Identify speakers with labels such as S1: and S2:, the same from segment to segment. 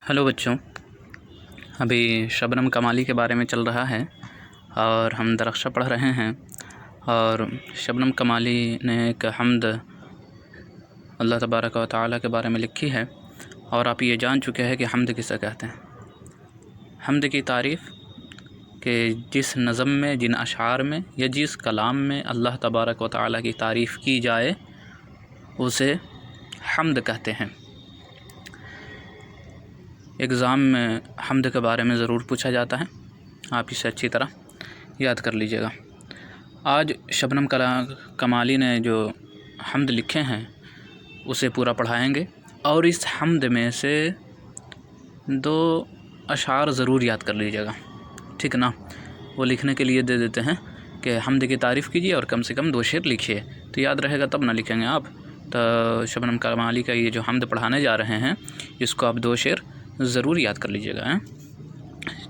S1: Hello बच्चों, अभी शबनम कमाली के बारे में चल रहा है और हम दरख्शा पढ़ रहे हैं। और शबनम कमाली ने एक हम्द अल्लाह तबारक व तआला के बारे में लिखी है और आप ये जान चुके हैं कि हम्द किसे कहते हैं। हम्द की तारीफ़ कि जिस नज़म में, जिन अशार में या जिस कलाम में अल्लाह तबारक व तआला की तारीफ़ की जाए उसे हम्द कहते हैं। एग्ज़ाम में हम्द के बारे में ज़रूर पूछा जाता है, आप इसे अच्छी तरह याद कर लीजिएगा। आज शबनम कमाली ने जो हम्द लिखे हैं उसे पूरा पढ़ाएंगे और इस हम्द में से 2 अशार ज़रूर याद कर लीजिएगा, ठीक ना। वो लिखने के लिए दे देते हैं कि हम्द की तारीफ़ कीजिए और कम से कम 2 शेर लिखिए, तो याद रहेगा तब ना लिखेंगे आप। तो शबनम कमाली का ये जो हम्द पढ़ाने जा रहे हैं इसको आप 2 शेर ज़रूर याद कर लीजिएगा हैं।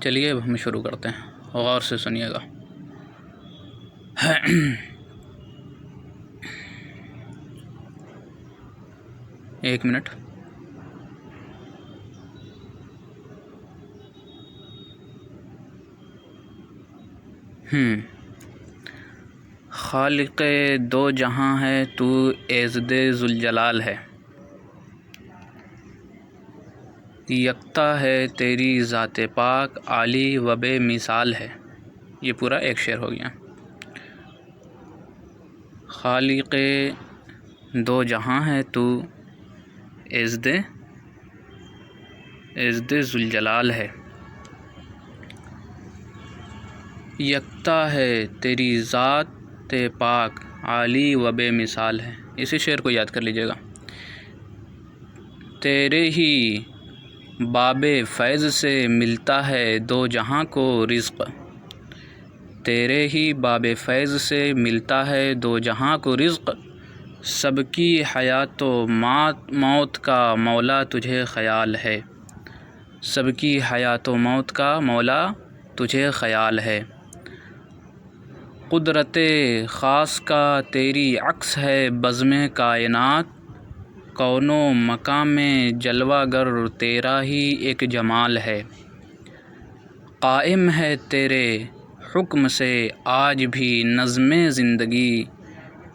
S1: चलिए अब हम शुरू करते हैं, गौर से सुनिएगा। एक मिनट। खालिक़े दो जहां है तू एज़दे ज़ुलजलाल है, यकता है तेरी ज़ाते पाक आली व बेमिसाल है। ये पूरा एक शेर हो गया। खालिक़े दो जहां है तू एज़दे ज़ुलजलाल है, यकता है तेरी ज़ाते पाक आली व बेमिसाल है। इसी शेर को याद कर लीजिएगा। तेरे ही बाबे फैज़ से मिलता है दो जहां को रिज़्क़, तेरे ही बाबे फैज़ से मिलता है दो जहां को रिज़्क़, सबकी हयात व मौत का मौला तुझे ख़याल है, सबकी हयात व मौत का मौला तुझे ख़याल है। कुदरते ख़ास का तेरी अक्स है बज़्म कायनात, कौनो मकाम में जलवागर तेरा ही एक जमाल है। कायम है तेरे हुक्म से आज भी नज़्मे ज़िंदगी,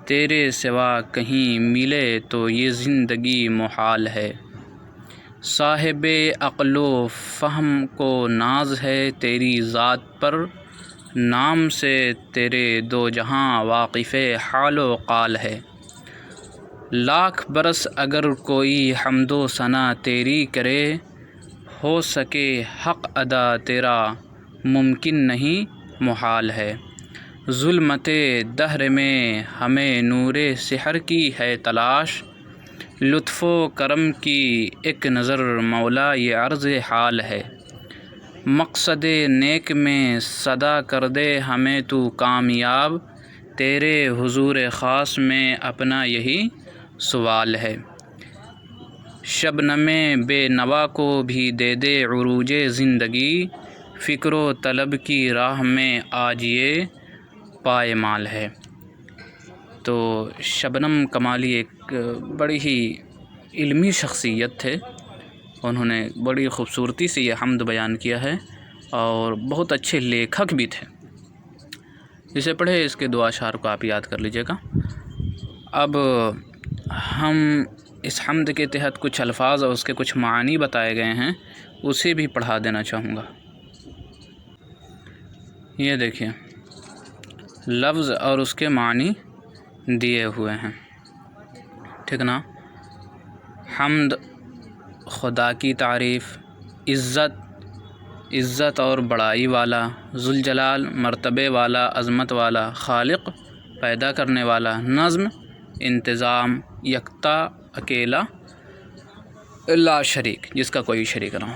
S1: तेरे सिवा कहीं मिले तो ये ज़िंदगी मुहाल है। साहिबे अक़्लो फ़हम को नाज है तेरी ज़ात पर, नाम से तेरे दो जहां वाक़िफ़े हालो क़ाल है। लाख बरस अगर कोई हम्दो सना तेरी करे, हो सके हक़ अदा तेरा मुमकिन नहीं मुहाल है। ज़ुल्मते दहर में हमें नूरे सिहर की है तलाश, लुत्फ़ो करम की एक नज़र मौला ये अर्ज़ हाल है। मक़सदे नेक में सदा कर दे हमें तू कामयाब, तेरे हुज़ूर ख़ास में अपना यही सवाल है। शबनमे बेनवा को भी दे दे उरूजे ज़िंदगी, फ़िक्रो तलब की राह में आज ये पायमाल है। तो शबनम कमाली एक बड़ी ही इल्मी शख्सियत थे, उन्होंने बड़ी ख़ूबसूरती से ये हम्द बयान किया है और बहुत अच्छे लेखक भी थे। इसे पढ़े, इसके 2 अशार को आप याद कर लीजिएगा। अब हम इस हम्द के तहत कुछ अल्फाज और उसके कुछ मानी बताए गए हैं, उसे भी पढ़ा देना चाहूँगा। ये देखिए, लफ्ज़ और उसके मानी दिए हुए हैं, ठीक ना। हम्द खुदा की तारीफ़, इज़्ज़त और बड़ाई वाला, ज़ुलजलाल मर्तबे वाला, अज़मत वाला, खालिक़ पैदा करने वाला, नज़्म इंतज़ाम, यकता अकेला, ला शरीक जिसका कोई शरीक ना हो।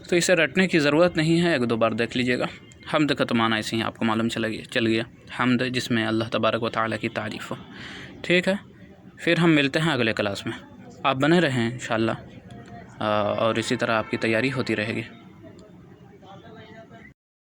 S1: तो इसे रटने की ज़रूरत नहीं है, 1-2 बार देख लीजिएगा। हम्द का तो माना ऐसे ही आपको मालूम चल गया। हम्द जिसमें अल्लाह तबारक व तआला की तारीफ़ हो, ठीक है। फिर हम मिलते हैं अगले क्लास में। आप बने रहें इंशाअल्लाह और इसी तरह आपकी तैयारी होती रहेगी।